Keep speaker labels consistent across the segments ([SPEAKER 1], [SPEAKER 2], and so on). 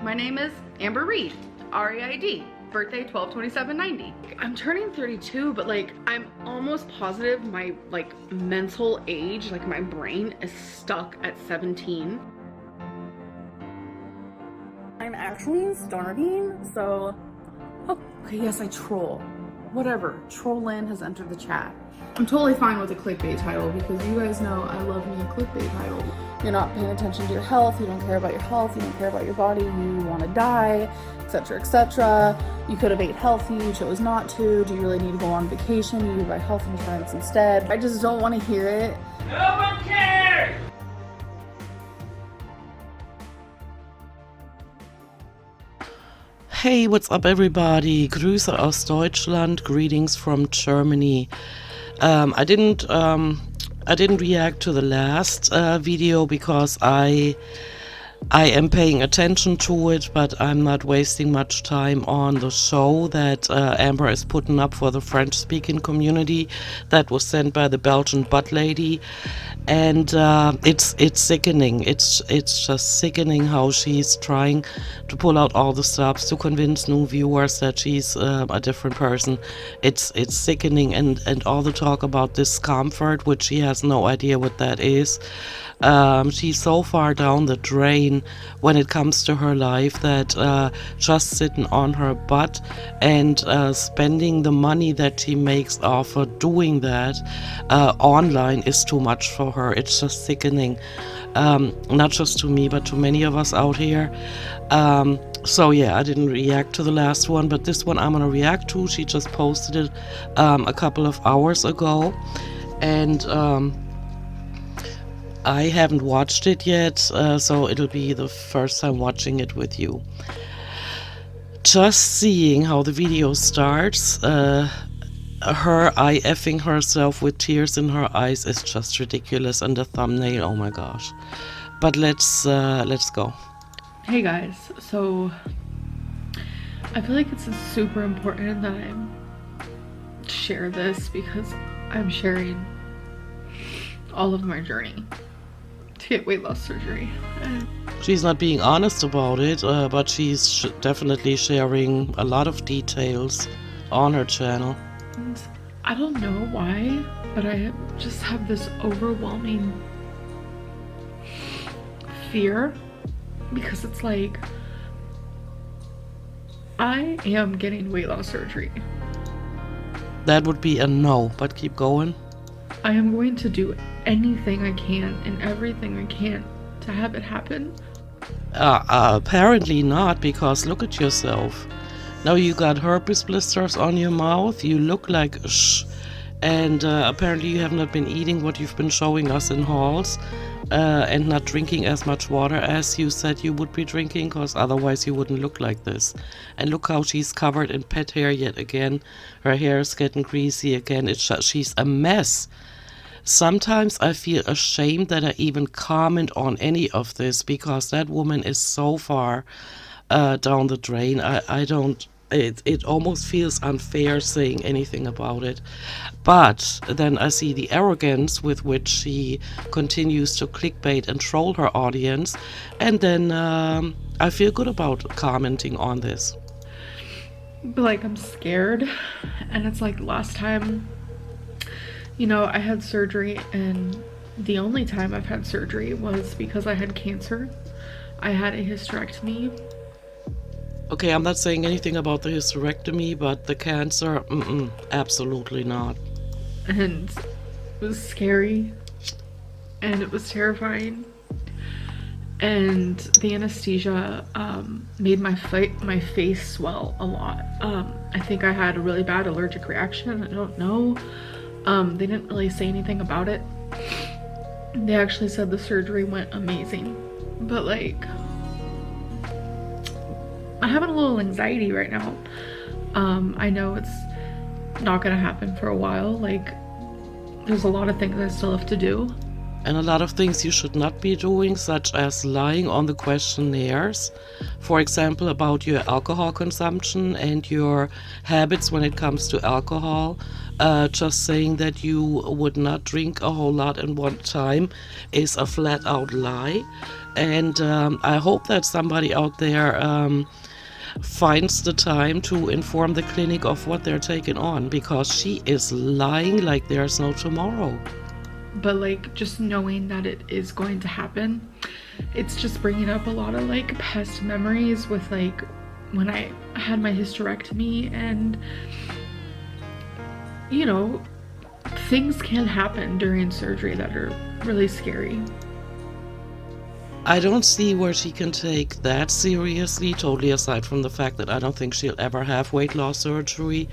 [SPEAKER 1] My name is Amber Reid, R-E-I-D, birthday 12/27/90. I'm turning 32, but like I'm almost positive my like mental age, like my brain is stuck at 17. I'm actually starving, so okay, yes, I troll. Whatever, Trollin has entered the chat. I'm totally fine with a clickbait title because you guys know I love me a clickbait title. You're not paying attention to your health, you don't care about your health, you don't care about your body, you want to die, etc., etc. You could have ate healthy, you chose not to. Do you really need to go on vacation? You buy health insurance instead. I just don't want to hear it.
[SPEAKER 2] No one cares!
[SPEAKER 3] Hey, what's up everybody? Grüße aus Deutschland, greetings from Germany. I didn't react to the last video because I am paying attention to it, but I'm not wasting much time on the show that Amber is putting up for the French-speaking community that was sent by the Belgian butt lady, and it's sickening. It's just sickening how she's trying to pull out all the stops to convince new viewers that she's a different person. It's sickening, and all the talk about discomfort, which she has no idea what that is. She's so far down the drain when it comes to her life that just sitting on her butt and spending the money that she makes off of doing that online is too much for her. It's just sickening, not just to me but to many of us out here. So yeah, I didn't react to the last one, but this one I'm gonna react to. She just posted it a couple of hours ago, and I haven't watched it yet, so it'll be the first time watching it with you. Just seeing how the video starts, her IFing herself with tears in her eyes is just ridiculous, and the thumbnail, oh my gosh. But let's go.
[SPEAKER 1] Hey guys, so I feel like it's super important that I share this because I'm sharing all of my journey to get weight loss surgery.
[SPEAKER 3] She's not being honest about it, but she's definitely sharing a lot of details on her channel.
[SPEAKER 1] And I don't know why, but I just have this overwhelming fear because it's like I am getting weight loss surgery.
[SPEAKER 3] That would be a no, but keep going.
[SPEAKER 1] I am going to do anything I can and everything I can to have it happen.
[SPEAKER 3] Apparently not, because look at yourself. Now you got herpes blisters on your mouth, you look like shh, and apparently you have not been eating what you've been showing us in hauls, and not drinking as much water as you said you would be drinking, because otherwise you wouldn't look like this. And look how she's covered in pet hair yet again. Her hair is getting greasy again. It's just, she's a mess. Sometimes I feel ashamed that I even comment on any of this because that woman is so far down the drain. I don't, it almost feels unfair saying anything about it. But then I see the arrogance with which she continues to clickbait and troll her audience, and then I feel good about commenting on this.
[SPEAKER 1] But like I'm scared, and it's like last time, you know, I had surgery, and the only time I've had surgery was because I had cancer. I had a hysterectomy.
[SPEAKER 3] Okay, I'm not saying anything about the hysterectomy, but the cancer, absolutely not.
[SPEAKER 1] And it was scary, and it was terrifying. And the anesthesia made my face swell a lot. I think I had a really bad allergic reaction. I don't know. They didn't really say anything about it. They actually said the surgery went amazing, but like I'm having a little anxiety right now. I know it's not gonna happen for a while. Like there's a lot of things I still have to do.
[SPEAKER 3] And a lot of things you should not be doing, such as lying on the questionnaires. For example, about your alcohol consumption and your habits when it comes to alcohol. Just saying that you would not drink a whole lot in one time is a flat out lie. and I hope that somebody out there finds the time to inform the clinic of what they're taking on, because she is lying like there's no tomorrow.
[SPEAKER 4] But like, just knowing that it is going to happen, it's just bringing up a lot of like past memories with like when I had my hysterectomy, and you know, things can happen during surgery that are really scary.
[SPEAKER 3] I don't see where she can take that seriously, totally aside from the fact that I don't think she'll ever have weight loss surgery,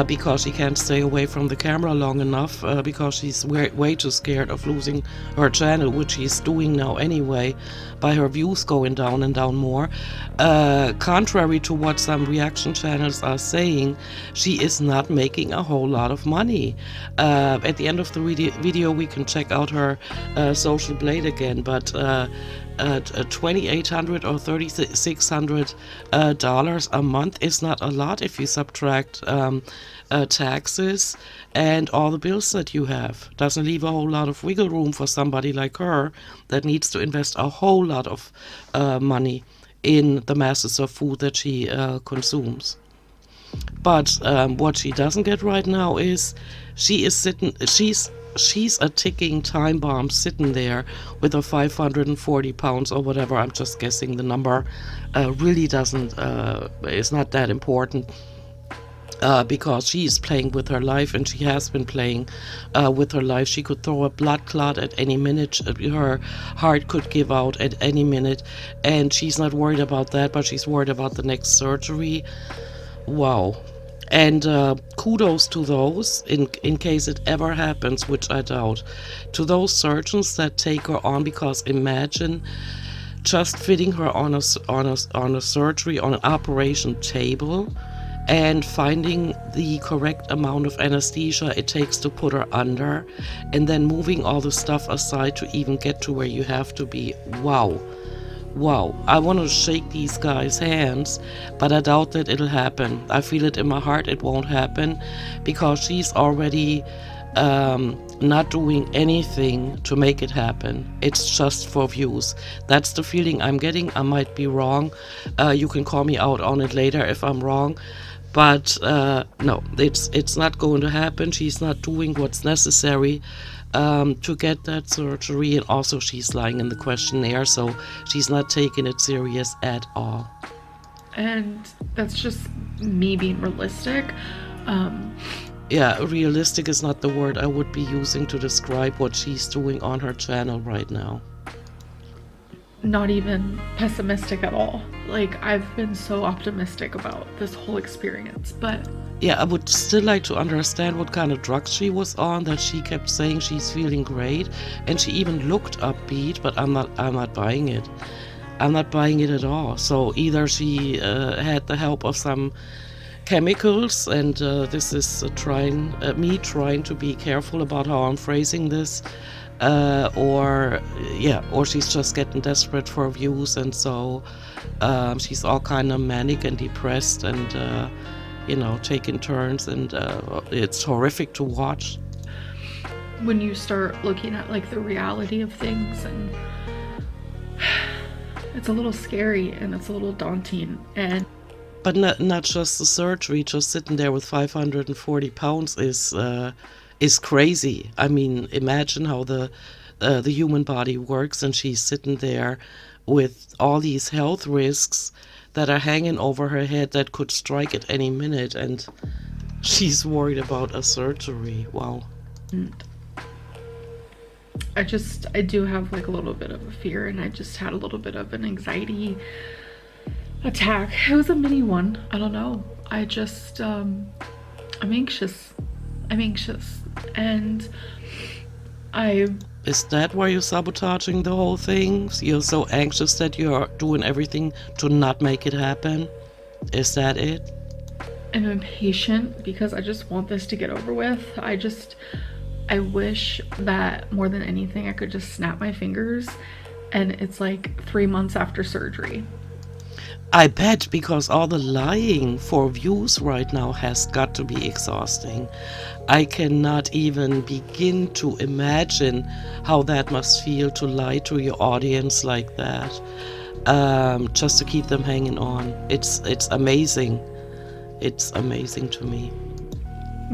[SPEAKER 3] because she can't stay away from the camera long enough, because she's way too scared of losing her channel, which she's doing now anyway, by her views going down and down more. Contrary to what some reaction channels are saying, she is not making a whole lot of money. At the end of the video we can check out her social blade again, but $2,800 or $3,600 a month is not a lot if you subtract taxes and all the bills that you have. Doesn't leave a whole lot of wiggle room for somebody like her that needs to invest a whole lot of money in the masses of food that she consumes. But what she doesn't get right now is she's a ticking time bomb sitting there with her 540 pounds or whatever. I'm just guessing the number. Really doesn't, it's not that important, because she's playing with her life, and she has been playing with her life. She could throw a blood clot at any minute. Her heart could give out at any minute, and she's not worried about that, but she's worried about the next surgery. Wow. And kudos to those, in case it ever happens, which I doubt, to those surgeons that take her on, because imagine just fitting her on a surgery, on an operation table, and finding the correct amount of anesthesia it takes to put her under, and then moving all the stuff aside to even get to where you have to be. Wow. Wow, I want to shake these guys' hands, but I doubt that it'll happen. I feel it in my heart it won't happen, because she's already not doing anything to make it happen. It's just for views. That's the feeling I'm getting. I might be wrong. You can call me out on it later if I'm wrong. But no, it's not going to happen. She's not doing what's necessary to get that surgery, and also she's lying in the questionnaire, so she's not taking it serious at all.
[SPEAKER 4] And that's just me being realistic.
[SPEAKER 3] Yeah, realistic is not the word I would be using to describe what she's doing on her channel right now.
[SPEAKER 4] Not even pessimistic at all. Like, I've been so optimistic about this whole experience, but
[SPEAKER 3] yeah, I would still like to understand what kind of drugs she was on, that she kept saying she's feeling great, and she even looked upbeat, but I'm not buying it. I'm not buying it at all. So either she had the help of some chemicals, and this is me trying to be careful about how I'm phrasing this, or she's just getting desperate for views, and so she's all kind of manic and depressed, and taking turns, and it's horrific to watch.
[SPEAKER 4] When you start looking at like the reality of things, and it's a little scary and it's a little daunting.
[SPEAKER 3] But not just the surgery, just sitting there with 540 pounds is crazy. I mean, imagine how the human body works, and she's sitting there with all these health risks that are hanging over her head that could strike at any minute, and she's worried about a surgery. Wow.
[SPEAKER 4] I do have like a little bit of a fear, and I just had a little bit of an anxiety attack. It was a mini one. I don't know. I'm anxious. And
[SPEAKER 3] Is that why you're sabotaging the whole thing? You're so anxious that you're doing everything to not make it happen? Is that it?
[SPEAKER 4] I'm impatient because I just want this to get over with. I wish that more than anything I could just snap my fingers and it's like 3 months after surgery.
[SPEAKER 3] I bet, because all the lying for views right now has got to be exhausting. I cannot even begin to imagine how that must feel to lie to your audience like that, just to keep them hanging on. It's amazing. It's amazing to me.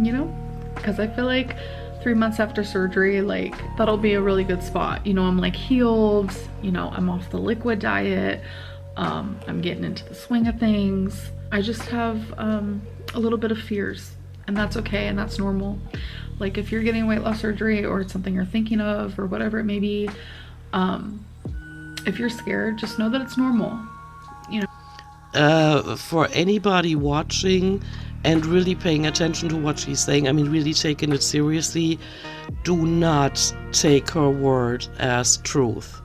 [SPEAKER 4] You know, because I feel like 3 months after surgery, like that'll be a really good spot. You know, I'm like healed, you know, I'm off the liquid diet, I'm getting into the swing of things. I just have a little bit of fears, and that's okay, and that's normal. Like if you're getting weight loss surgery or it's something you're thinking of or whatever it may be, if you're scared, just know that it's normal, you know.
[SPEAKER 3] For anybody watching and really paying attention to what she's saying, I mean, really taking it seriously, do not take her word as truth.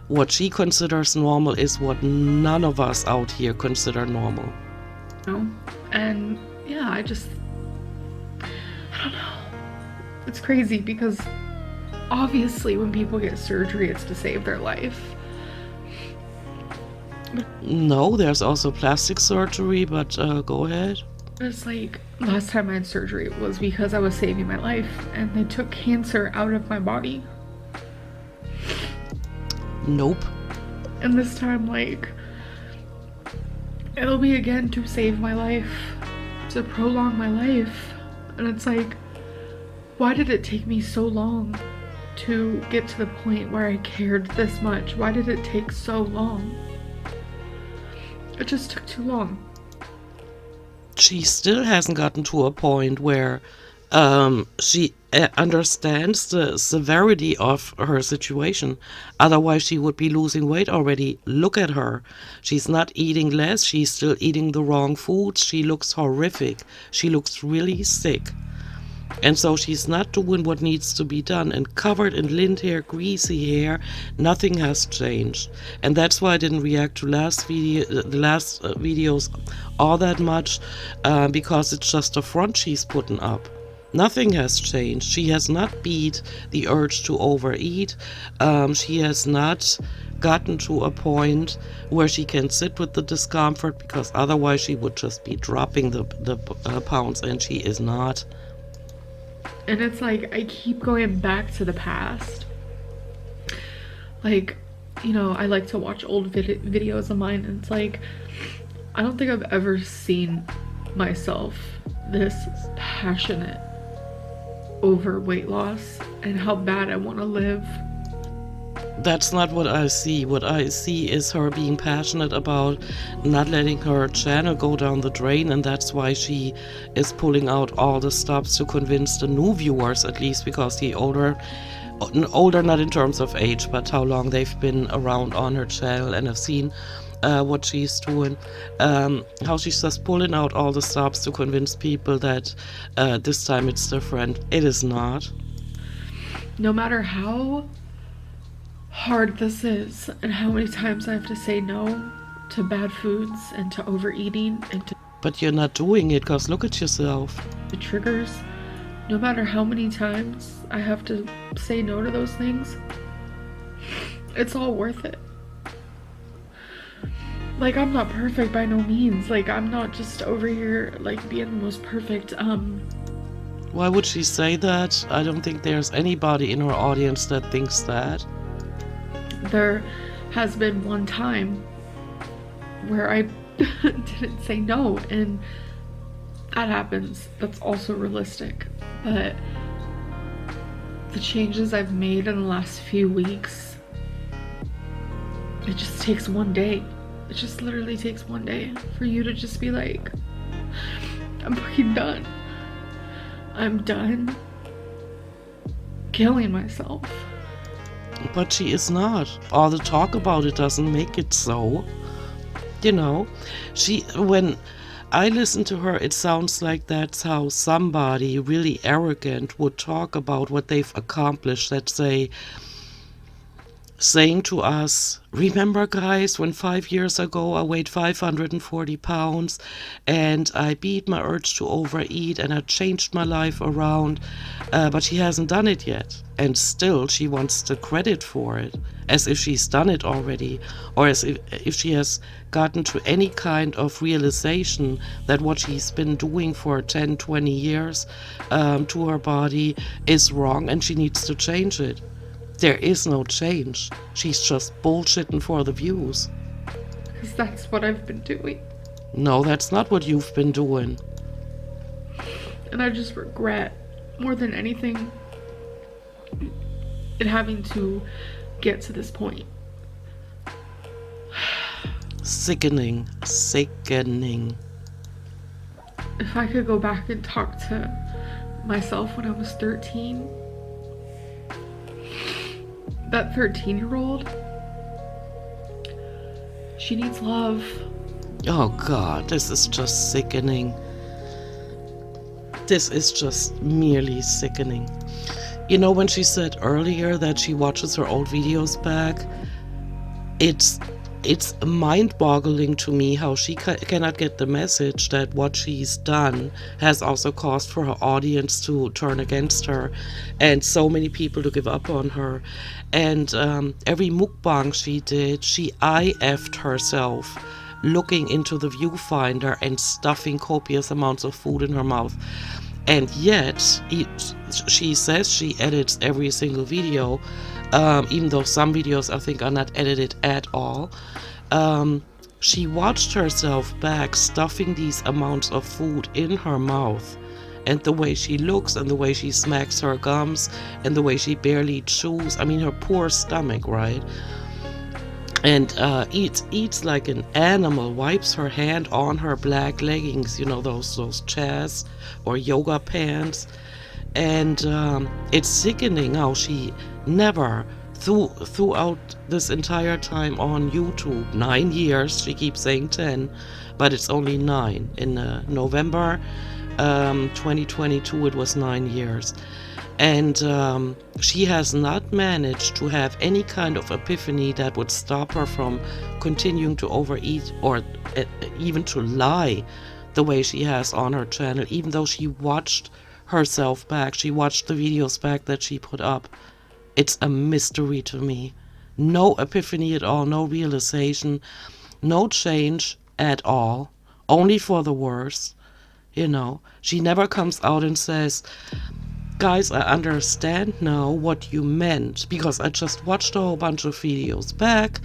[SPEAKER 3] What she considers normal is what none of us out here consider normal.
[SPEAKER 4] know? And yeah, I don't know. It's crazy because obviously when people get surgery, it's to save their life.
[SPEAKER 3] No, there's also plastic surgery, but go ahead.
[SPEAKER 4] It's like last time I had surgery was because I was saving my life and they took cancer out of my body.
[SPEAKER 3] Nope.
[SPEAKER 4] And this time, like, it'll be again to save my life, to prolong my life. And it's like, why did it take me so long to get to the point where I cared this much? Why did it take so long? It just took too long.
[SPEAKER 3] She still hasn't gotten to a point where she understands the severity of her situation. Otherwise, she would be losing weight already. Look at her. She's not eating less. She's still eating the wrong foods. She looks horrific. She looks really sick. And so she's not doing what needs to be done. And covered in lint hair, greasy hair, nothing has changed. And that's why I didn't react to the last videos all that much, because it's just a front she's putting up. Nothing has changed. She has not beat the urge to overeat. She has not gotten to a point where she can sit with the discomfort, because otherwise she would just be dropping the pounds, and she is not.
[SPEAKER 4] And it's like, I keep going back to the past. Like, you know, I like to watch old videos of mine, and it's like, I don't think I've ever seen myself this passionate over weight loss and how bad I want to live.
[SPEAKER 3] That's not what I see. What I see is her being passionate about not letting her channel go down the drain, and that's why she is pulling out all the stops to convince the new viewers, at least, because the older not in terms of age, but how long they've been around on her channel and have seen what she's doing, how she's just pulling out all the stops to convince people that this time it's different. It is not.
[SPEAKER 4] No matter how hard this is and how many times I have to say no to bad foods and to overeating and to
[SPEAKER 3] But you're not doing it, because look at yourself.
[SPEAKER 4] the triggers, no matter how many times I have to say no to those things, it's all worth it. Like, I'm not perfect by no means. Like, I'm not just over here like being the most perfect.
[SPEAKER 3] Why would she say that? I don't think there's anybody in her audience that thinks that.
[SPEAKER 4] There has been one time where I didn't say no, and that happens. That's also realistic. But the changes I've made in the last few weeks, it just takes one day. It just literally takes one day for you to just be like, I'm fucking done. I'm done killing myself.
[SPEAKER 3] But she is not. All the talk about it doesn't make it so. You know, when I listen to her, it sounds like that's how somebody really arrogant would talk about what they've accomplished. Let's say saying to us, remember guys, when 5 years ago I weighed 540 pounds and I beat my urge to overeat and I changed my life around, but she hasn't done it yet. And still she wants the credit for it, as if she's done it already, or as if she has gotten to any kind of realization that what she's been doing for 10, 20 years to her body is wrong and she needs to change it. There is no change. She's just bullshitting for the views.
[SPEAKER 4] Because that's what I've been doing.
[SPEAKER 3] No, that's not what you've been doing.
[SPEAKER 4] And I just regret, more than anything, it having to get to this point.
[SPEAKER 3] Sickening. Sickening.
[SPEAKER 4] If I could go back and talk to myself when I was 13, that 13-year-old, she needs love.
[SPEAKER 3] Oh God, this is just sickening. This is just merely sickening. You know, when she said earlier that she watches her old videos back, it's mind-boggling to me how she cannot get the message that what she's done has also caused for her audience to turn against her and so many people to give up on her. And every mukbang she did, she IF'd herself looking into the viewfinder and stuffing copious amounts of food in her mouth. And yet, she says she edits every single video, even though some videos I think are not edited at all. She watched herself back stuffing these amounts of food in her mouth. And the way she looks and the way she smacks her gums and the way she barely chews. I mean, her poor stomach, right? And eats like an animal, wipes her hand on her black leggings, you know, those chaz or yoga pants. And it's sickening how she never, throughout this entire time on YouTube, 9 years, she keeps saying 10, but it's only 9. In November 2022, it was 9 years. And she has not managed to have any kind of epiphany that would stop her from continuing to overeat or even to lie the way she has on her channel, even though she watched herself back. She watched the videos back that she put up. It's a mystery to me. No epiphany at all, no realization, no change at all, only for the worse. You know, she never comes out and says, guys, I understand now what you meant, because I just watched a whole bunch of videos back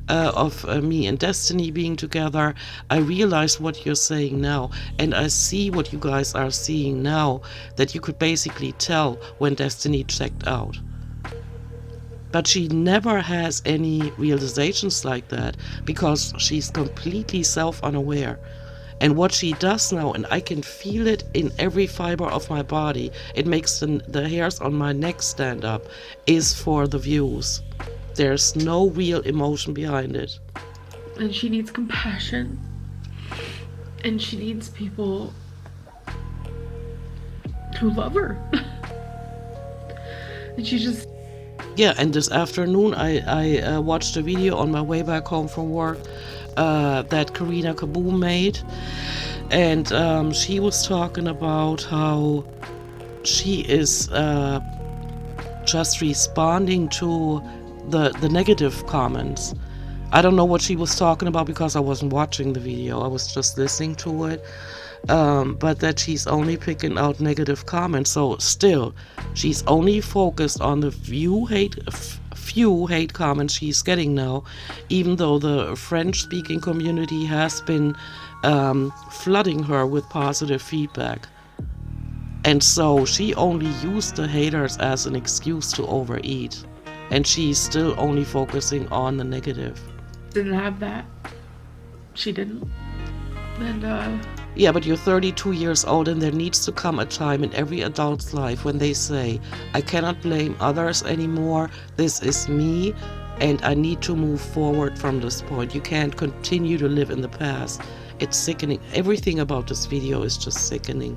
[SPEAKER 3] of me and Destiny being together. I realized what you're saying now, and I see what you guys are seeing now, that you could basically tell when Destiny checked out. But she never has any realizations like that, because she's completely self-unaware. And what she does now, and I can feel it in every fiber of my body, it makes the hairs on my neck stand up, is for the views. There's no real emotion behind it.
[SPEAKER 4] And she needs compassion. And she needs people to love her. And she just...
[SPEAKER 3] Yeah, and this afternoon I watched a video on my way back home from work that Karina Kaboom made, and she was talking about how she is just responding to the negative comments. I don't know what she was talking about because I wasn't watching the video, I was just listening to it, but that she's only picking out negative comments. So still, she's only focused on the few hate comments she's getting now, even though the French-speaking community has been flooding her with positive feedback. And so she only used the haters as an excuse to overeat, and she's still only focusing on the negative.
[SPEAKER 4] Didn't have that. She didn't. And
[SPEAKER 3] yeah, but you're 32 years old, and there needs to come a time in every adult's life when they say, I cannot blame others anymore, this is me, and I need to move forward from this point. You can't continue to live in the past. It's sickening. Everything about this video is just sickening.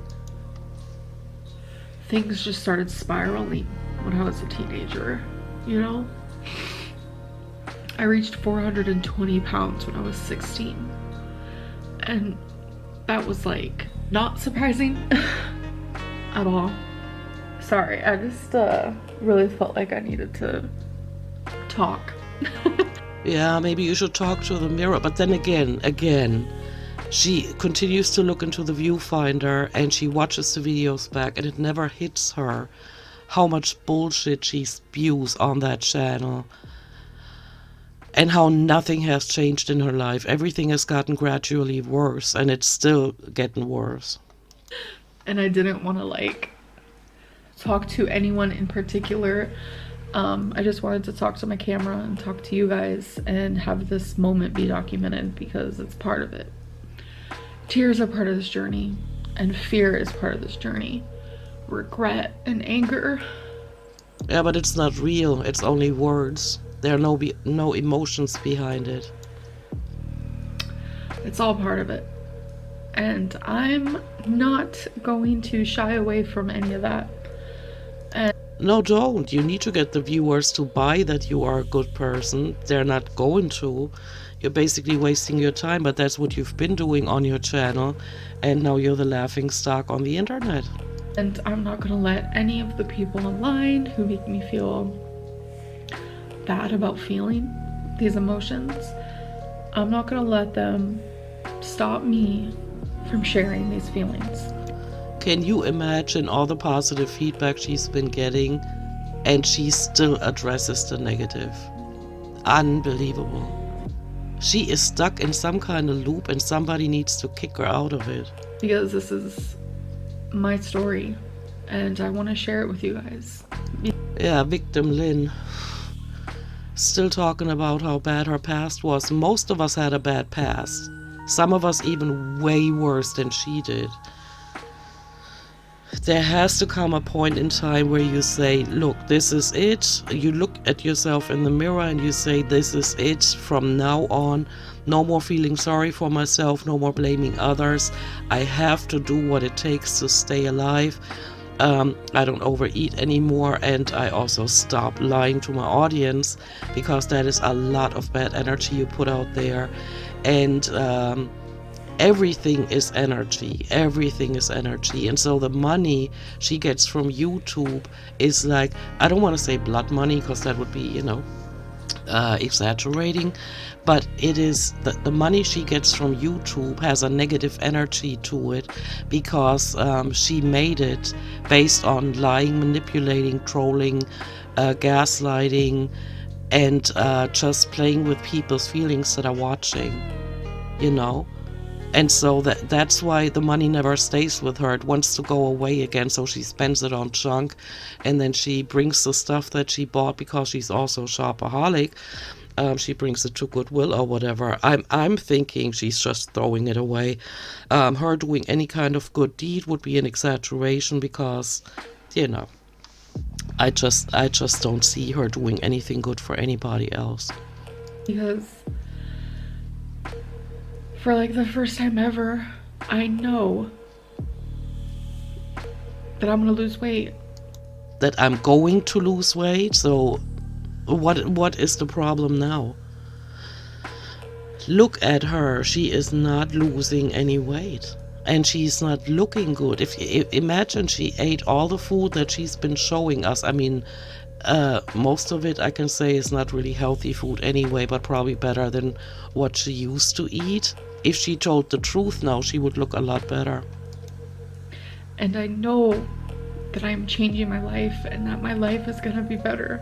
[SPEAKER 4] things just started spiraling when I was a teenager, you know? I reached 420 pounds when I was 16. And that was like not surprising at all. Sorry, I just really felt like I needed to talk.
[SPEAKER 3] Yeah, maybe you should talk to the mirror. But then again, she continues to look into the viewfinder and she watches the videos back, and it never hits her how much bullshit she spews on that channel. And how nothing has changed in her life. Everything has gotten gradually worse, and it's still getting worse.
[SPEAKER 4] And I didn't want to like talk to anyone in particular. I just wanted to talk to my camera and talk to you guys and have this moment be documented because it's part of it. Tears are part of this journey, and fear is part of this journey. Regret and anger.
[SPEAKER 3] Yeah, but it's not real. It's only words. There are no emotions behind it.
[SPEAKER 4] It's all part of it. And I'm not going to shy away from any of that.
[SPEAKER 3] No, don't. You need to get the viewers to buy that you are a good person. They're not going to. You're basically wasting your time, but that's what you've been doing on your channel, and now you're the laughing stock on the internet.
[SPEAKER 4] And I'm not gonna let any of the people online who make me feel bad about feeling these emotions, I'm not gonna let them stop me from sharing these feelings.
[SPEAKER 3] Can you imagine all the positive feedback she's been getting, and she still addresses the negative? Unbelievable. She is stuck in some kind of loop, and somebody needs to kick her out of it.
[SPEAKER 4] Because this is my story, and I want to share it with you guys.
[SPEAKER 3] Yeah, victim Lynn. Still talking about how bad her past was. Most of us had a bad past. Some of us even way worse than she did. There has to come a point in time where you say, look, this is it. You look at yourself in the mirror and you say, this is it from now on. No more feeling sorry for myself, no more blaming others. I have to do what it takes to stay alive. I don't overeat anymore, and I also stop lying to my audience, because that is a lot of bad energy you put out there. And everything is energy. Everything is energy. And so the money she gets from YouTube is like, I don't want to say blood money, because that would be, exaggerating, but it is the money she gets from YouTube has a negative energy to it, because she made it based on lying, manipulating, trolling, gaslighting, and just playing with people's feelings that are watching, and so that's why the money never stays with her. It wants to go away again, so she spends it on junk, and then she brings the stuff that she bought, because she's also a shopaholic. She brings it to Goodwill or whatever. I'm thinking she's just throwing it away. Her doing any kind of good deed would be an exaggeration, because, I just don't see her doing anything good for anybody else.
[SPEAKER 4] Because for like the first time ever, I know that I'm gonna lose weight.
[SPEAKER 3] That I'm going to lose weight? So what is the problem now? Look at her. She is not losing any weight, and she's not looking good. If imagine she ate all the food that she's been showing us. I mean, most of it I can say is not really healthy food anyway, but probably better than what she used to eat. If she told the truth now, she would look a lot better.
[SPEAKER 4] And I know that I'm changing my life, and that my life is gonna be better.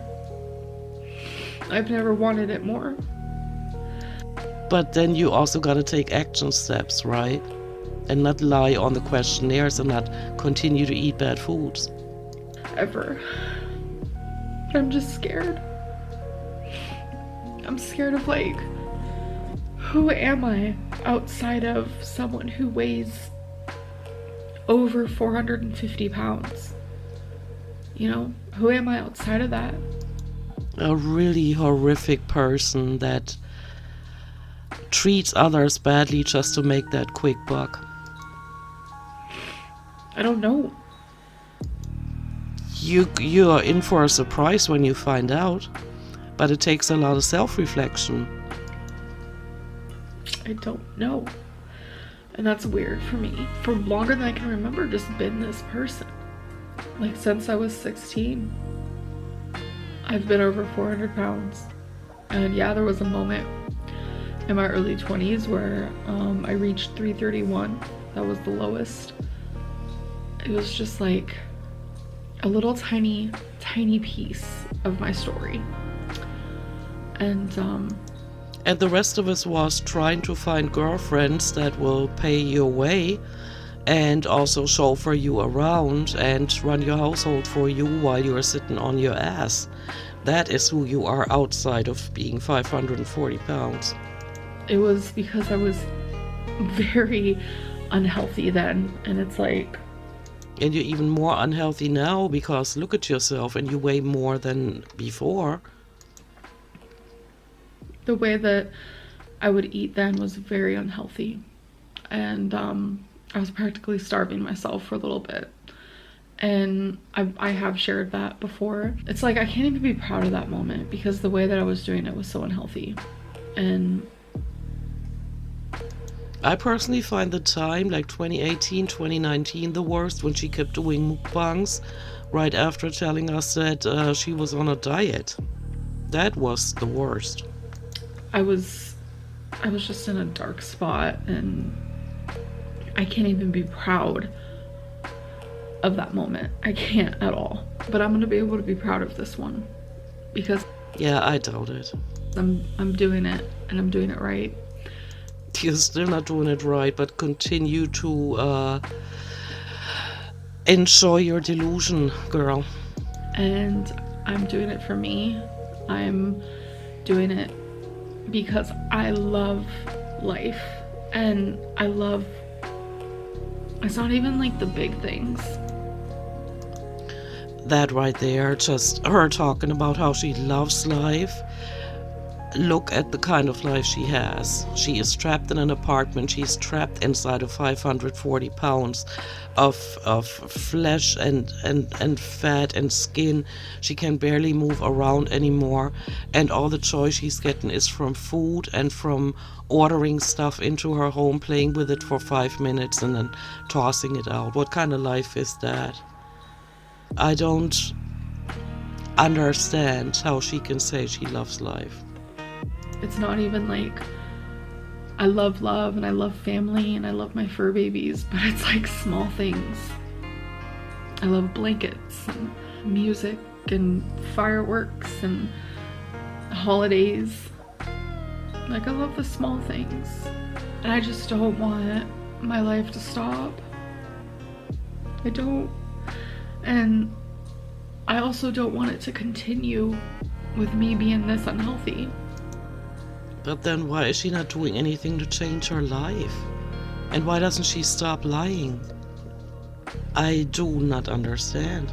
[SPEAKER 4] I've never wanted it more.
[SPEAKER 3] But then you also gotta take action steps, right? And not lie on the questionnaires, and not continue to eat bad foods.
[SPEAKER 4] Ever. But I'm just scared. I'm scared of who am I outside of someone who weighs over 450 pounds? Who am I outside of that?
[SPEAKER 3] A really horrific person that treats others badly just to make that quick buck.
[SPEAKER 4] I don't know.
[SPEAKER 3] You are in for a surprise when you find out. but it takes a lot of self-reflection.
[SPEAKER 4] I don't know. And that's weird for me. For longer than I can remember, just been this person. Like since I was 16, I've been over 400 pounds. And yeah, there was a moment in my early 20s where I reached 331. That was the lowest. It was just like a little tiny piece of my story. And
[SPEAKER 3] the rest of us was trying to find girlfriends that will pay your way and also chauffeur you around and run your household for you while you're sitting on your ass. That is who you are outside of being 540 pounds.
[SPEAKER 4] It was because I was very unhealthy then, and it's like...
[SPEAKER 3] And you're even more unhealthy now because look at yourself and you weigh more than before.
[SPEAKER 4] The way that I would eat then was very unhealthy. And I was practically starving myself for a little bit. And I have shared that before. It's like I can't even be proud of that moment because the way that I was doing it was so unhealthy. And
[SPEAKER 3] I personally find the time like 2018, 2019 the worst, when she kept doing mukbangs right after telling us that she was on a diet. That was the worst.
[SPEAKER 4] I was just in a dark spot, and I can't even be proud of that moment. I can't at all. But I'm gonna be able to be proud of this one because
[SPEAKER 3] yeah, I doubt it.
[SPEAKER 4] I'm doing it, and I'm doing it right.
[SPEAKER 3] You're still not doing it right, but continue to enjoy your delusion, girl.
[SPEAKER 4] And I'm doing it for me. I'm doing it because I love life, and it's not even like the big things.
[SPEAKER 3] That right there, just her talking about how she loves life. Look at the kind of life she has. She is trapped in an apartment. She's trapped inside of 540 pounds of flesh and fat and skin. She can barely move around anymore. And all the joy she's getting is from food and from ordering stuff into her home, playing with it for 5 minutes and then tossing it out. What kind of life is that? I don't understand how she can say she loves life.
[SPEAKER 4] It's not even like I love love and I love family and I love my fur babies, but it's like small things. I love blankets and music and fireworks and holidays. Like I love the small things. And I just don't want my life to stop. I don't. And I also don't want it to continue with me being this unhealthy.
[SPEAKER 3] But then why is she not doing anything to change her life? And why doesn't she stop lying? I do not understand.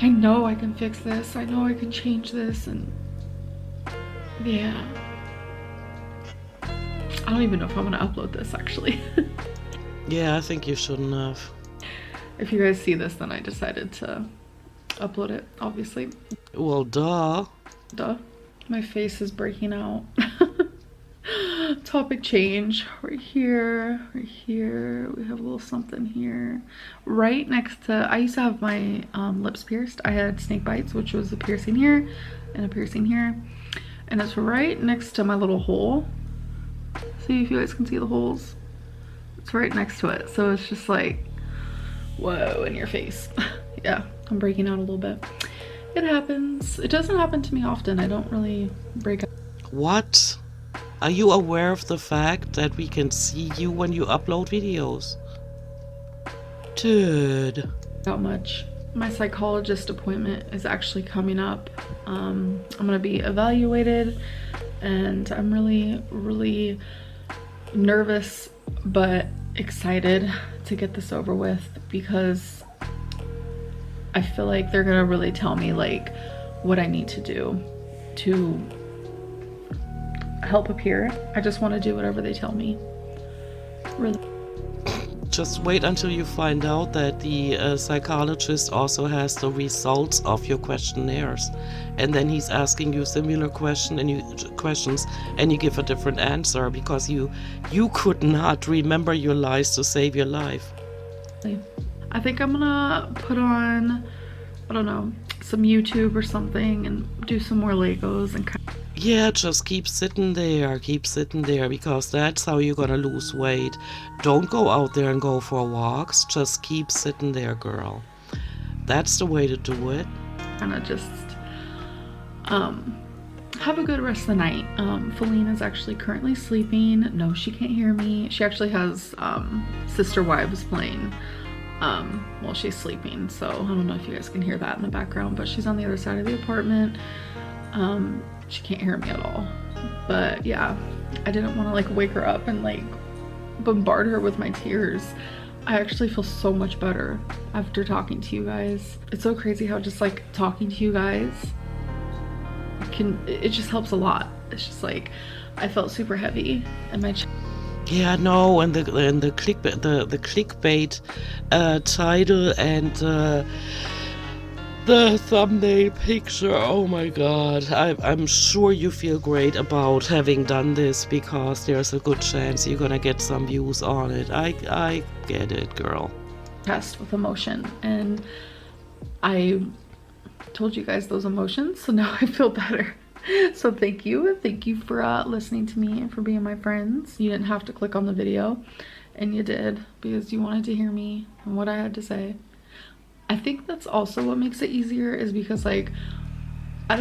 [SPEAKER 4] I know I can fix this. I know I can change this, and yeah. I don't even know if I'm gonna upload this actually.
[SPEAKER 3] Yeah, I think you shouldn't have.
[SPEAKER 4] If you guys see this, then I decided to upload it, obviously.
[SPEAKER 3] Well, duh.
[SPEAKER 4] Duh. My face is breaking out. Topic change. Right here, right here. We have a little something here. Right next to, I used to have my lips pierced. I had snake bites, which was a piercing here and a piercing here. And it's right next to my little hole. See if you guys can see the holes. It's right next to it. So it's just like, whoa, in your face. Yeah, I'm breaking out a little bit. It happens. It doesn't happen to me often. I don't really break out.
[SPEAKER 3] What? Are you aware of the fact that we can see you when you upload videos? Dude.
[SPEAKER 4] Not much. My psychologist appointment is actually coming up. I'm gonna be evaluated, and I'm really nervous but excited to get this over with because I feel like they're gonna really tell me like what I need to do to help appear. I just want to do whatever they tell me. Really.
[SPEAKER 3] just wait until you find out that the psychologist also has the results of your questionnaires, and then he's asking you similar questions, and you give a different answer because you could not remember your lies to save your life.
[SPEAKER 4] I think I'm gonna put on, I don't know, some YouTube or something and do some more Legos and
[SPEAKER 3] Yeah, just keep sitting there, because that's how you're gonna lose weight. Don't go out there and go for walks, just keep sitting there, girl. That's the way to do it.
[SPEAKER 4] kind of just have a good rest of the night. Felina's actually currently sleeping. No, she can't hear me. She actually has Sister Wives playing while she's sleeping, so I don't know if you guys can hear that in the background, but she's on the other side of the apartment. She can't hear me at all. But yeah, I didn't want to like wake her up and like bombard her with my tears. I actually feel so much better after talking to you guys. It's so crazy how just like talking to you guys it just helps a lot. It's just like I felt super heavy in my chest.
[SPEAKER 3] Yeah, no, and the clickbait title and the thumbnail picture. Oh my god, I'm sure you feel great about having done this because there's a good chance you're gonna get some views on it. I get it, girl.
[SPEAKER 4] Test with emotion, and I told you guys those emotions, so now I feel better. So thank you for listening to me and for being my friends. You didn't have to click on the video, and you did because you wanted to hear me and what I had to say. I think that's also what makes it easier, is because like I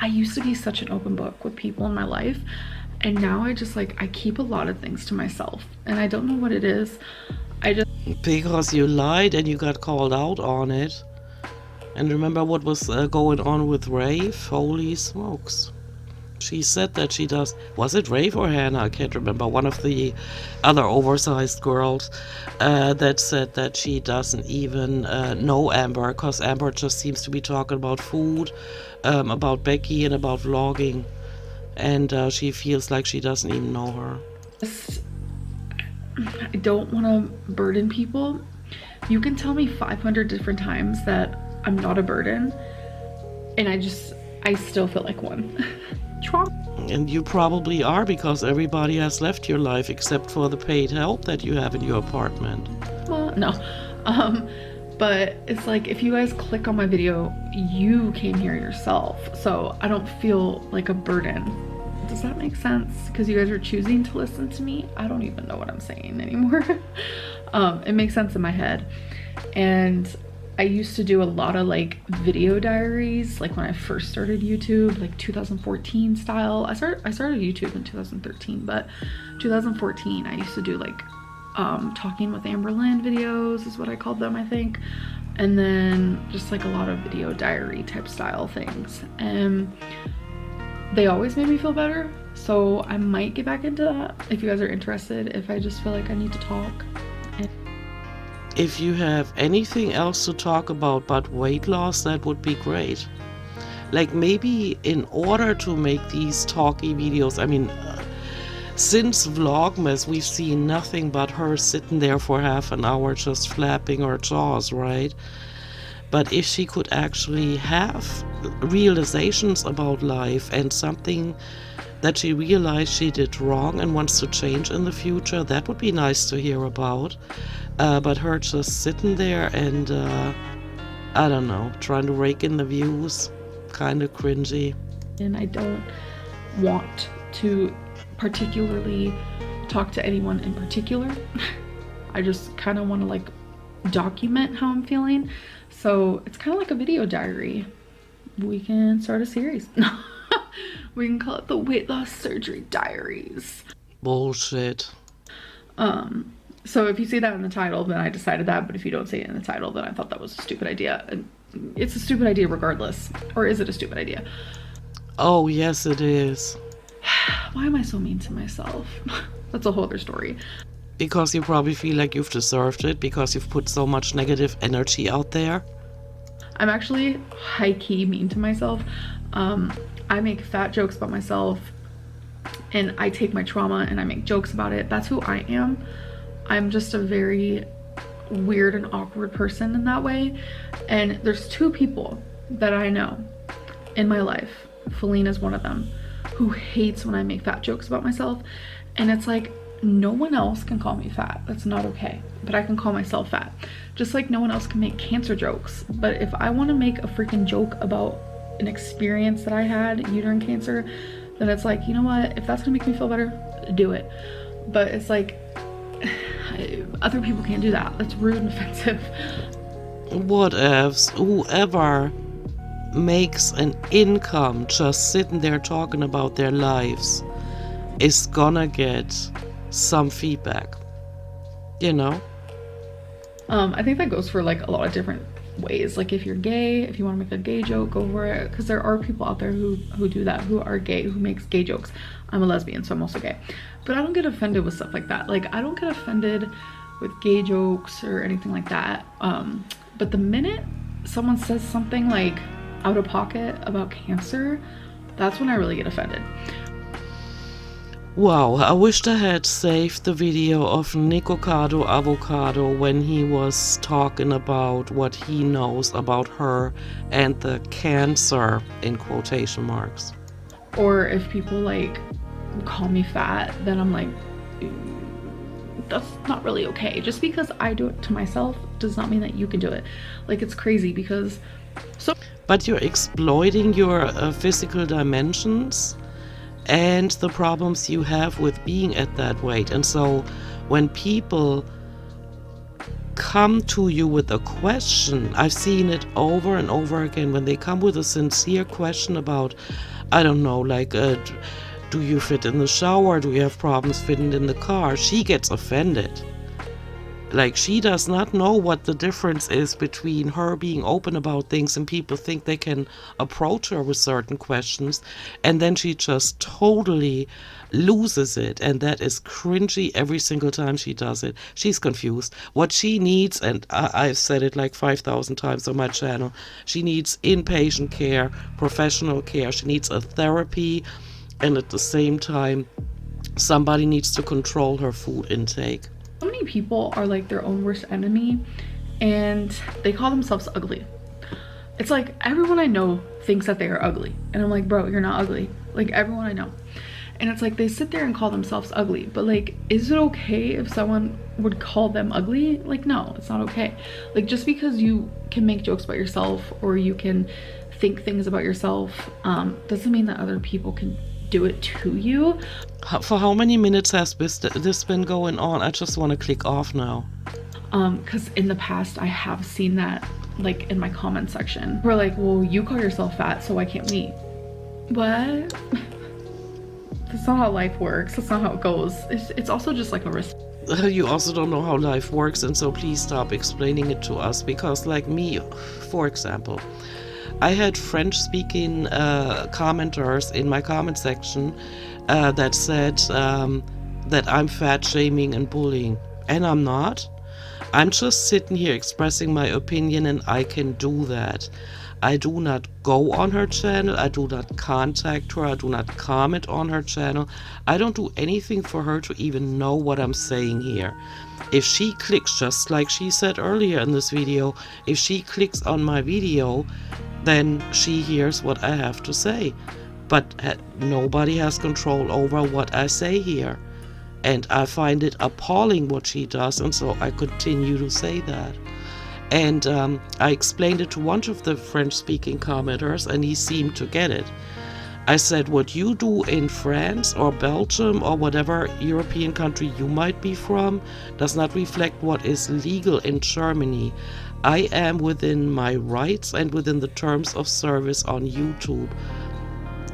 [SPEAKER 4] used to be such an open book with people in my life, and now I just like I keep a lot of things to myself, and I don't know what it is.
[SPEAKER 3] Because you lied and you got called out on it. And remember what was going on with Rafe? Holy smokes. She said that she does... Was it Rafe or Hannah? I can't remember. One of the other oversized girls that said that she doesn't even know Amber, because Amber just seems to be talking about food, about Becky, and about vlogging. And she feels like she doesn't even know her.
[SPEAKER 4] I don't want to burden people. You can tell me 500 different times that I'm not a burden, and I still feel like one.
[SPEAKER 3] And you probably are, because everybody has left your life except for the paid help that you have in your apartment.
[SPEAKER 4] Well, no. But it's like if you guys click on my video, you came here yourself, so I don't feel like a burden. Does that make sense? Because you guys are choosing to listen to me. I don't even know what I'm saying anymore. It makes sense in my head. And I used to do a lot of like video diaries, like when I first started YouTube, like 2014 style. I started YouTube in 2013, but 2014 I used to do like talking with Amberlynn videos is what I called them, I think. And then just like a lot of video diary type style things. And they always made me feel better. So I might get back into that if you guys are interested, if I just feel like I need to talk.
[SPEAKER 3] If you have anything else to talk about but weight loss, that would be great. Like maybe in order to make these talky videos, I mean, since Vlogmas, we've seen nothing but her sitting there for half an hour just flapping her jaws, right? But if she could actually have realizations about life and something that she realized she did wrong and wants to change in the future, that would be nice to hear about. But her just sitting there and, I don't know, trying to rake in the views, kind of cringy.
[SPEAKER 4] And I don't want to particularly talk to anyone in particular. I just kind of want to like document how I'm feeling. So it's kind of like a video diary. We can start a series. We can call it the Weight Loss Surgery Diaries.
[SPEAKER 3] Bullshit.
[SPEAKER 4] So if you see that in the title, then I decided that. But if you don't see it in the title, then I thought that was a stupid idea. And it's a stupid idea regardless. Or is it a stupid idea?
[SPEAKER 3] Oh, yes, it is.
[SPEAKER 4] Why am I so mean to myself? That's a whole other story.
[SPEAKER 3] Because you probably feel like you've deserved it because you've put so much negative energy out there.
[SPEAKER 4] I'm actually high-key mean to myself. I make fat jokes about myself and I take my trauma and I make jokes about it. That's who I am. I'm just a very weird and awkward person in that way. And there's two people that I know in my life, Feline is one of them, who hates when I make fat jokes about myself. And it's like, no one else can call me fat. That's not okay. But I can call myself fat. Just like no one else can make cancer jokes. But if I want to make a freaking joke about an experience that I had, uterine cancer, then it's like, you know what? If that's gonna make me feel better, do it. But it's like, other people can't do that. That's rude and offensive.
[SPEAKER 3] What ifs? Whoever makes an income just sitting there talking about their lives is gonna get some feedback, you know?
[SPEAKER 4] I think that goes for like a lot of different ways. Like if you're gay, if you want to make a gay joke, go for it, because there are people out there who do that, who are gay, who makes gay jokes. I'm a lesbian, so I'm also gay, but I don't get offended with stuff like that. Like I don't get offended with gay jokes or anything like that. But the minute someone says something like out of pocket about cancer, that's when I really get offended.
[SPEAKER 3] Wow, I wished I had saved the video of Nicocado Avocado when he was talking about what he knows about her and the cancer in quotation marks.
[SPEAKER 4] Or if people like call me fat, then I'm like, that's not really okay. Just because I do it to myself does not mean that you can do it. Like it's crazy because
[SPEAKER 3] But you're exploiting your physical dimensions and the problems you have with being at that weight. And so when people come to you with a question, I've seen it over and over again, when they come with a sincere question about, I don't know, like, do you fit in the shower? Do you have problems fitting in the car? She gets offended. Like, she does not know what the difference is between her being open about things and people think they can approach her with certain questions, and then she just totally loses it, and that is cringy every single time she does it. She's confused. What she needs, and I've said it like 5,000 times on my channel, she needs inpatient care, professional care, she needs a therapy, and at the same time, somebody needs to control her food intake.
[SPEAKER 4] so many people are like their own worst enemy and they call themselves ugly. It's like everyone I know thinks that they are ugly. And I'm like, bro, you're not ugly. Like everyone I know. And it's like they sit there and call themselves ugly. But like, is it okay if someone would call them ugly? Like, no, it's not okay. Like just because you can make jokes about yourself or you can think things about yourself, doesn't mean that other people can do it to you.
[SPEAKER 3] For how many minutes has this been going on? I just want to click off now.
[SPEAKER 4] Because in the past I have seen that like in my comment section. We're like, well, you call yourself fat, so why can't we? What? That's not how life works. That's not how it goes. It's also just like a risk.
[SPEAKER 3] You also don't know how life works, and so please stop explaining it to us, because like me, for example, I had French-speaking commenters in my comment section that said that I'm fat-shaming and bullying. And I'm not. I'm just sitting here expressing my opinion, and I can do that. I do not go on her channel. I do not contact her. I do not comment on her channel. I don't do anything for her to even know what I'm saying here. If she clicks, just like she said earlier in this video, if she clicks on my video, then she hears what I have to say. But nobody has control over what I say here. And I find it appalling what she does, and so I continue to say that. And I explained it to one of the French-speaking commenters, and he seemed to get it. I said, what you do in France or Belgium or whatever European country you might be from does not reflect what is legal in Germany. I am within my rights and within the terms of service on YouTube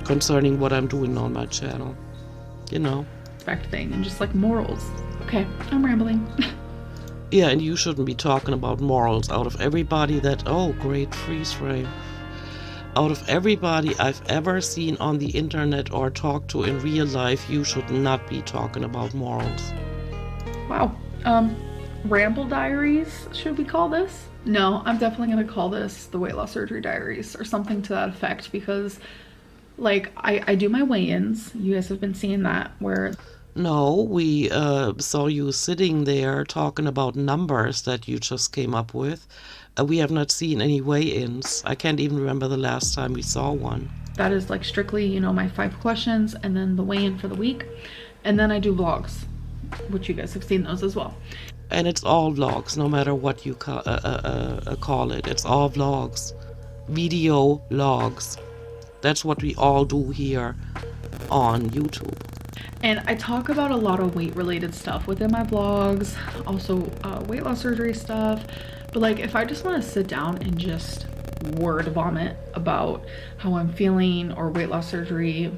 [SPEAKER 3] concerning what I'm doing on my channel. You know.
[SPEAKER 4] Respect thing and just like morals. Okay, I'm rambling.
[SPEAKER 3] Yeah, and you shouldn't be talking about morals. Out of everybody that, oh, great freeze frame. Out of everybody I've ever seen on the internet or talked to in real life, you should not be talking about morals.
[SPEAKER 4] Wow. Ramble diaries, should we call this? No, I'm definitely gonna call this the weight loss surgery diaries or something to that effect, because Like, I do my weigh-ins. You guys have been seeing that, where
[SPEAKER 3] No, we saw you sitting there talking about numbers that you just came up with. We have not seen any weigh-ins. I can't even remember the last time we saw one.
[SPEAKER 4] that is like strictly, you know, my 5 questions and then the weigh-in for the week. And then I do vlogs, which you guys have seen those as well.
[SPEAKER 3] And it's all vlogs, no matter what you call it. It's all vlogs. Video logs. That's what we all do here on YouTube.
[SPEAKER 4] And I talk about a lot of weight related stuff within my vlogs, also weight loss surgery stuff. But like, if I just want to sit down and just word vomit about how I'm feeling or weight loss surgery,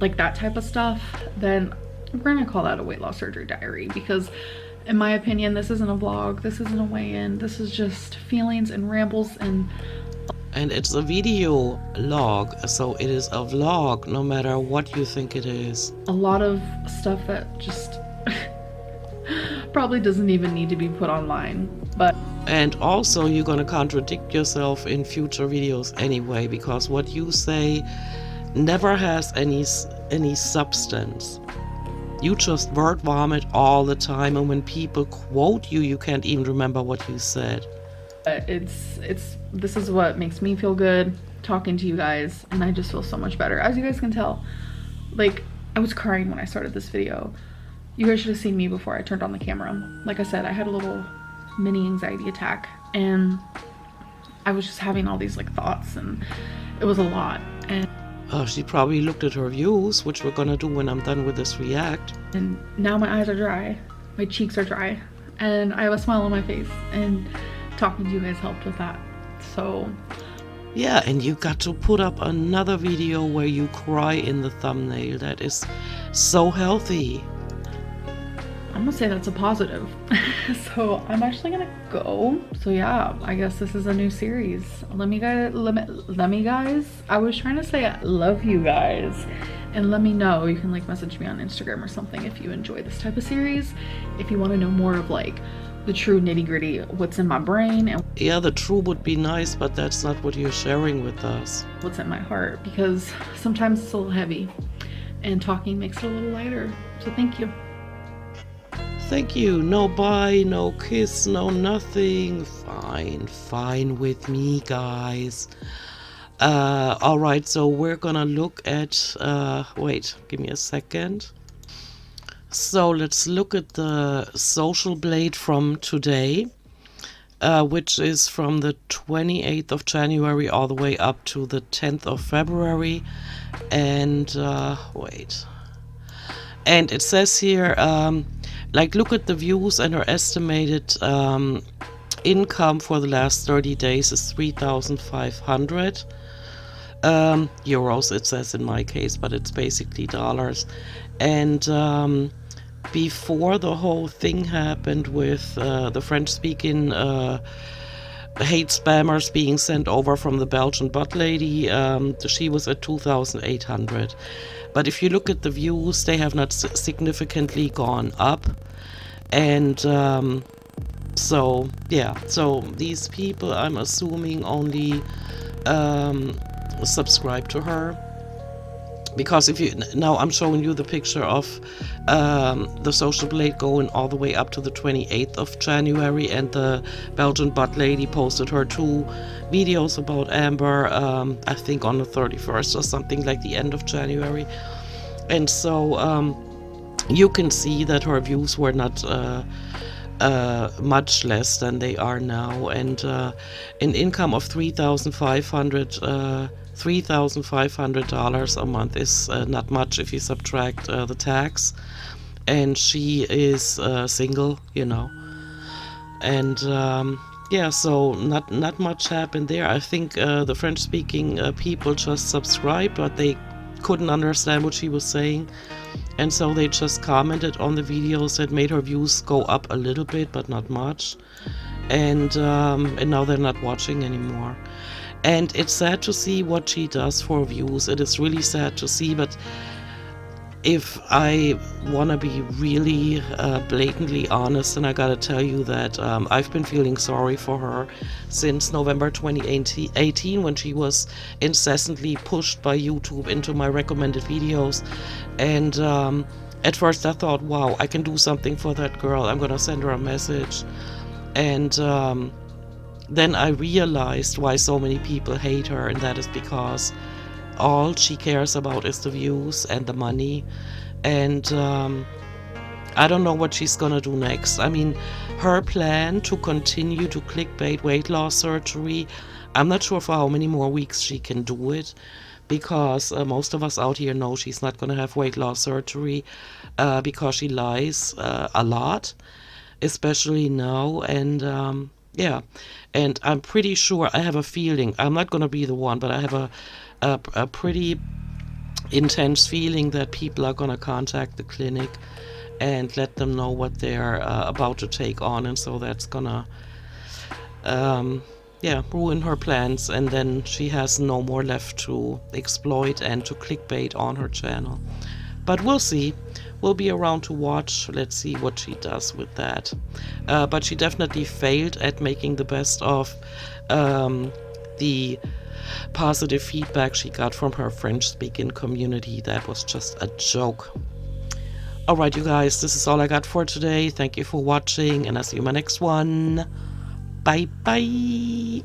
[SPEAKER 4] like that type of stuff, then we're gonna call that a weight loss surgery diary, because in my opinion, this isn't a vlog, this isn't a weigh-in, this is just feelings and rambles.
[SPEAKER 3] And it's a video log, so it is a vlog no matter what you think it is.
[SPEAKER 4] A lot of stuff that just probably doesn't even need to be put online. But
[SPEAKER 3] And also you're gonna contradict yourself in future videos anyway, because what you say never has any substance. You just word vomit all the time, and when people quote you, you can't even remember what you said.
[SPEAKER 4] this is what makes me feel good, talking to you guys, and I just feel so much better. As you guys can tell, like, I was crying when I started this video. You guys should have seen me before I turned on the camera. Like I said, I had a little mini anxiety attack, and I was just having all these like thoughts, and it was a lot. And
[SPEAKER 3] She probably looked at her views, which we're gonna do when I'm done with this react.
[SPEAKER 4] now my eyes are dry, my cheeks are dry, and I have a smile on my face, and talking to you guys helped with that. So
[SPEAKER 3] Yeah, and you got to put up another video where you cry in the thumbnail. That is so healthy.
[SPEAKER 4] I'm gonna say that's a positive. So I'm actually gonna go. So yeah, I guess this is a new series. Let me guys. I was trying to say I love you guys, and let me know. You can like message me on Instagram or something if you enjoy this type of series. If you want to know more of like the true nitty-gritty, what's in my brain and
[SPEAKER 3] Yeah, the true would be nice, but that's not what you're sharing with us.
[SPEAKER 4] what's in my heart, because sometimes it's a little heavy, and talking makes it a little lighter. So thank you.
[SPEAKER 3] Thank you. No bye, no kiss, no nothing. Fine with me, guys. Alright, so we're gonna look at, wait, give me a second. So let's look at the Social Blade from today, which is from the 28th of January all the way up to the 10th of February. And, wait. And it says here, like, look at the views, and her estimated income for the last 30 days is 3,500 euros, it says in my case, but it's basically dollars. And before the whole thing happened with the French-speaking hate spammers being sent over from the Belgian butt lady, she was at 2,800. But if you look at the views, they have not significantly gone up. And so, yeah, so these people, I'm assuming, only subscribe to her. Because if you, now I'm showing you the picture of the Social Blade going all the way up to the 28th of January, and the Belgian butt lady posted her 2 videos about Amber, I think on the 31st or something, like the end of January. And so you can see that her views were not much less than they are now, and an income of $3,500 a month is not much if you subtract the tax. And she is single, you know, and yeah, so not much happened there. I think the French-speaking people just subscribed, but they couldn't understand what she was saying, and so they just commented on the videos that made her views go up a little bit, but not much. And now they're not watching anymore. And it's sad to see what she does for views. It is really sad to see, but if I want to be really blatantly honest, then I gotta tell you that I've been feeling sorry for her since November 2018, when she was incessantly pushed by YouTube into my recommended videos. And at first I thought, wow, I can do something for that girl. I'm gonna send her a message. And then I realized why so many people hate her, and that is because all she cares about is the views and the money. And I don't know what she's gonna do next. I mean, her plan to continue to clickbait weight loss surgery, I'm not sure for how many more weeks she can do it, because most of us out here know she's not gonna have weight loss surgery because she lies a lot, especially now. And yeah, and I'm pretty sure, I have a feeling, I'm not gonna be the one, but I have a pretty intense feeling that people are going to contact the clinic and let them know what they're about to take on, and so that's gonna yeah, ruin her plans, and then she has no more left to exploit and to clickbait on her channel. But we'll see. We'll be around to watch. Let's see what she does with that. But she definitely failed at making the best of the positive feedback she got from her French-speaking community. That was just a joke. Alright, you guys, this is all I got for today. Thank you for watching, and I'll see you in my next one. Bye bye.